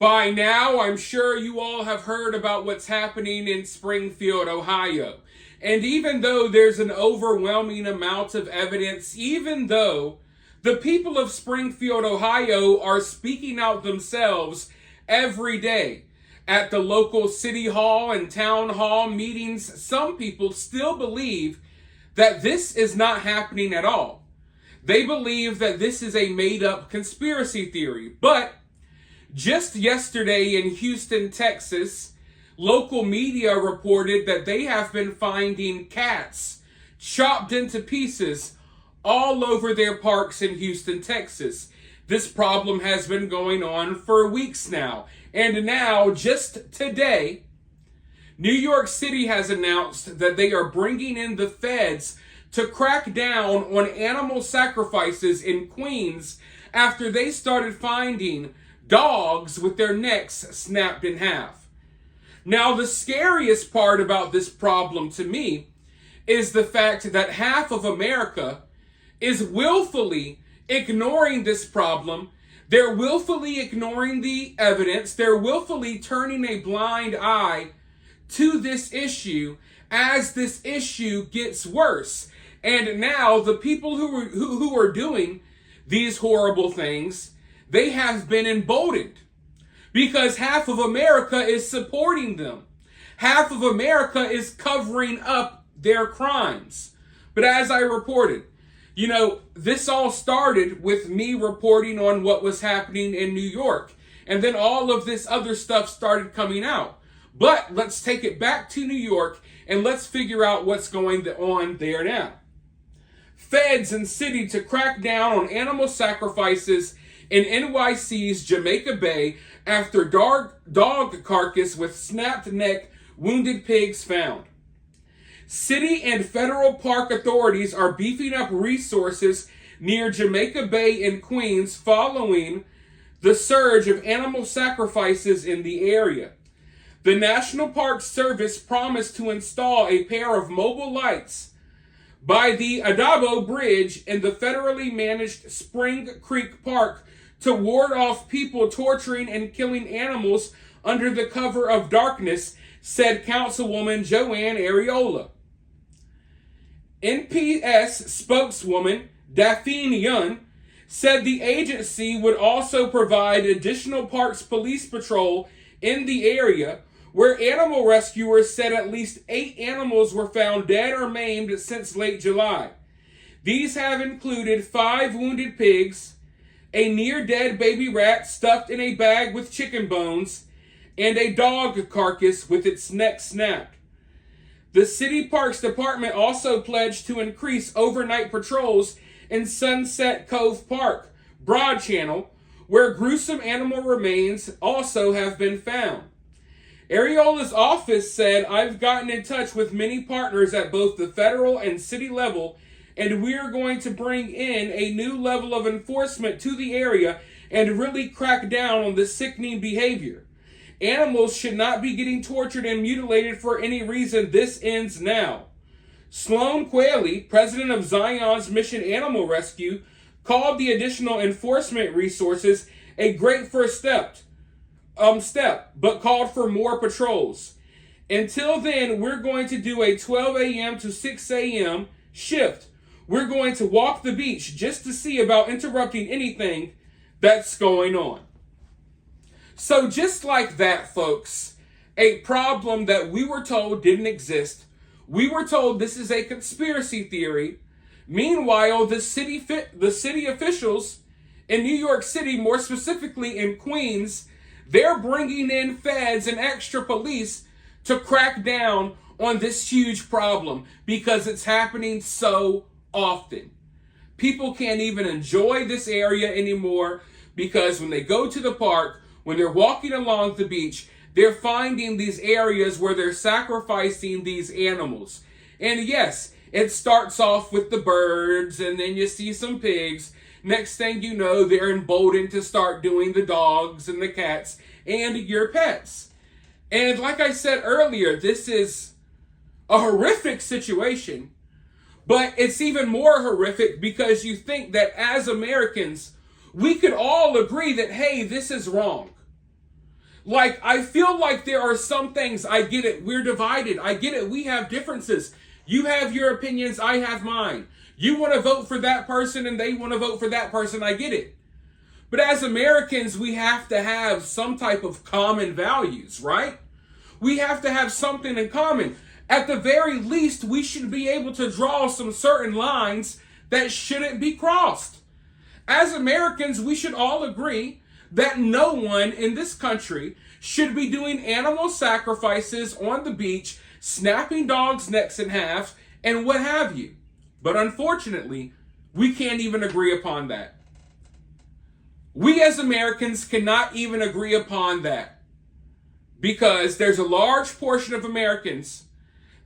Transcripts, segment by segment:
By now, I'm sure you all have heard about what's happening in Springfield, Ohio. And even though there's an overwhelming amount of evidence, even though the people of Springfield, Ohio are speaking out themselves every day at the local city hall and town hall meetings, some people still believe that this is not happening at all. They believe that this is a made-up conspiracy theory. But just yesterday in Houston, Texas, local media reported that they have been finding cats chopped into pieces all over their parks in Houston, Texas. This problem has been going on for weeks now. And now, just today, New York City has announced that they are bringing in the feds to crack down on animal sacrifices in Queens after they started finding dogs with their necks snapped in half. Now, the scariest part about this problem to me is the fact that half of America is willfully ignoring this problem. They're willfully ignoring the evidence. They're willfully turning a blind eye to this issue as this issue gets worse. And now the people who are doing these horrible things, they have been emboldened because half of America is supporting them. Half of America is covering up their crimes. But as I reported, this all started with me reporting on what was happening in New York. And then all of this other stuff started coming out. But let's take it back to New York and let's figure out what's going on there now. Feds and city to crack down on animal sacrifices in NYC's Jamaica Bay after dog carcass with snapped neck, wounded pigs found. City and federal park authorities are beefing up resources near Jamaica Bay in Queens following the surge of animal sacrifices in the area. The National Park Service promised to install a pair of mobile lights by the Adabo Bridge in the federally managed Spring Creek Park to ward off people torturing and killing animals under the cover of darkness, said Councilwoman Joanne Ariola. NPS spokeswoman Daphne Yun said the agency would also provide additional parks police patrol in the area, where animal rescuers said at least 8 animals were found dead or maimed since late July. These have included 5 wounded pigs, a near-dead baby rat stuffed in a bag with chicken bones, and a dog carcass with its neck snapped. The City Parks Department also pledged to increase overnight patrols in Sunset Cove Park, Broad Channel, where gruesome animal remains also have been found. Ariola's office said, "I've gotten in touch with many partners at both the federal and city level, and we are going to bring in a new level of enforcement to the area and really crack down on this sickening behavior. Animals should not be getting tortured and mutilated for any reason. This ends now." Sloan Quayle, president of Zion's Mission Animal Rescue, called the additional enforcement resources a great first step, but called for more patrols. Until then, we're going to do a 12 a.m. to 6 a.m. shift. We're going to walk the beach just to see about interrupting anything that's going on. So just like that, folks, a problem that we were told didn't exist. We were told this is a conspiracy theory. Meanwhile, the city officials in New York City, more specifically in Queens, they're bringing in feds and extra police to crack down on this huge problem because it's happening so often. People can't even enjoy this area anymore because when they go to the park, when they're walking along the beach, they're finding these areas where they're sacrificing these animals. And yes, it starts off with the birds, and then you see some pigs. Next thing you know, they're emboldened to start doing the dogs and the cats and your pets. And like I said earlier, this is a horrific situation, but it's even more horrific because you think that as Americans, we could all agree that, hey, this is wrong. Like, I feel like there are some things, I get it, we're divided. I get it, we have differences. You have your opinions, I have mine. You want to vote for that person and they want to vote for that person, I get it. But as Americans, we have to have some type of common values, right? We have to have something in common. At the very least, we should be able to draw some certain lines that shouldn't be crossed. As Americans, we should all agree that no one in this country should be doing animal sacrifices on the beach, snapping dogs' necks in half, and what have you. But unfortunately, we can't even agree upon that. We as Americans cannot even agree upon that because there's a large portion of Americans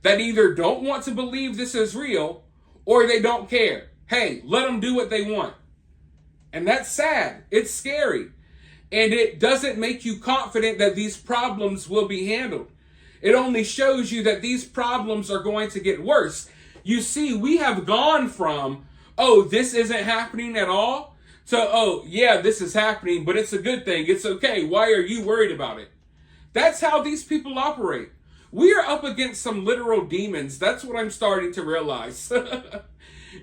that either don't want to believe this is real or they don't care. Hey, let them do what they want. And that's sad. It's scary. And it doesn't make you confident that these problems will be handled. It only shows you that these problems are going to get worse. You see, we have gone from, oh, this isn't happening at all, to, oh, yeah, this is happening, but it's a good thing. It's okay. Why are you worried about it? That's how these people operate. We are up against some literal demons. That's what I'm starting to realize.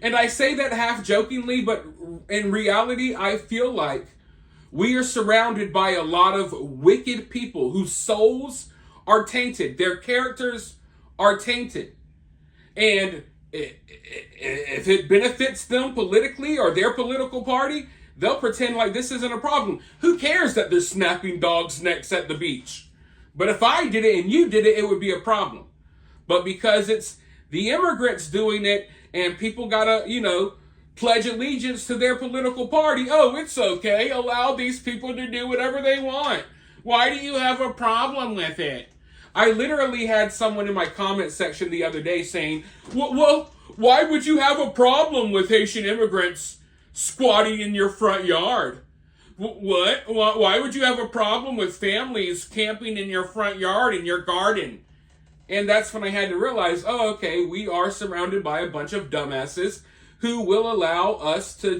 And I say that half jokingly, but in reality, I feel like we are surrounded by a lot of wicked people whose souls are tainted. Their characters are tainted. And if it benefits them politically or their political party, they'll pretend like this isn't a problem. Who cares that they're snapping dogs' necks at the beach? But if I did it and you did it, it would be a problem. But because it's the immigrants doing it and people gotta, pledge allegiance to their political party, oh, it's okay. Allow these people to do whatever they want. Why do you have a problem with it? I literally had someone in my comment section the other day saying, well, why would you have a problem with Haitian immigrants squatting in your front yard? What? Why would you have a problem with families camping in your front yard, in your garden? And that's when I had to realize, oh, okay, we are surrounded by a bunch of dumbasses who will allow us to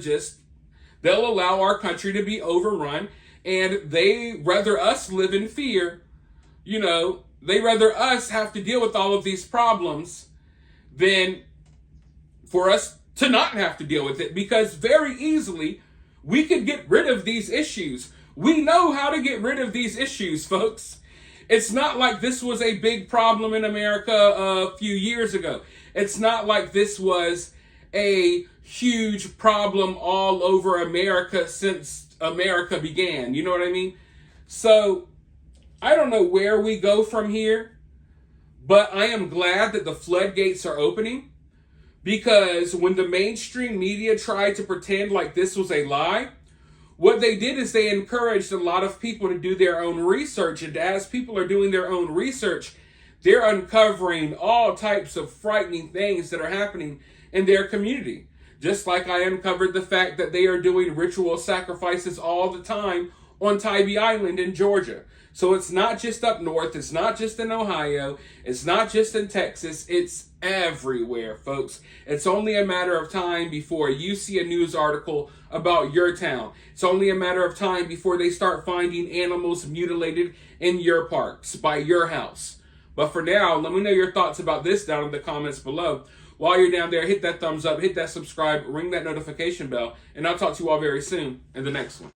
they'll allow our country to be overrun, and they rather us live in fear, they rather us have to deal with all of these problems than for us to not have to deal with it, because very easily we could get rid of these issues. We know how to get rid of these issues, folks. It's not like this was a big problem in America a few years ago. It's not like this was a huge problem all over America since America began. You know what I mean? So I don't know where we go from here, but I am glad that the floodgates are opening, because when the mainstream media tried to pretend like this was a lie, what they did is they encouraged a lot of people to do their own research. And as people are doing their own research, they're uncovering all types of frightening things that are happening in their community. Just like I uncovered the fact that they are doing ritual sacrifices all the time on Tybee Island in Georgia. So it's not just up north, it's not just in Ohio, it's not just in Texas, it's everywhere, folks. It's only a matter of time before you see a news article about your town. It's only a matter of time before they start finding animals mutilated in your parks, by your house. But for now, let me know your thoughts about this down in the comments below. While you're down there, hit that thumbs up, hit that subscribe, ring that notification bell, and I'll talk to you all very soon in the next one.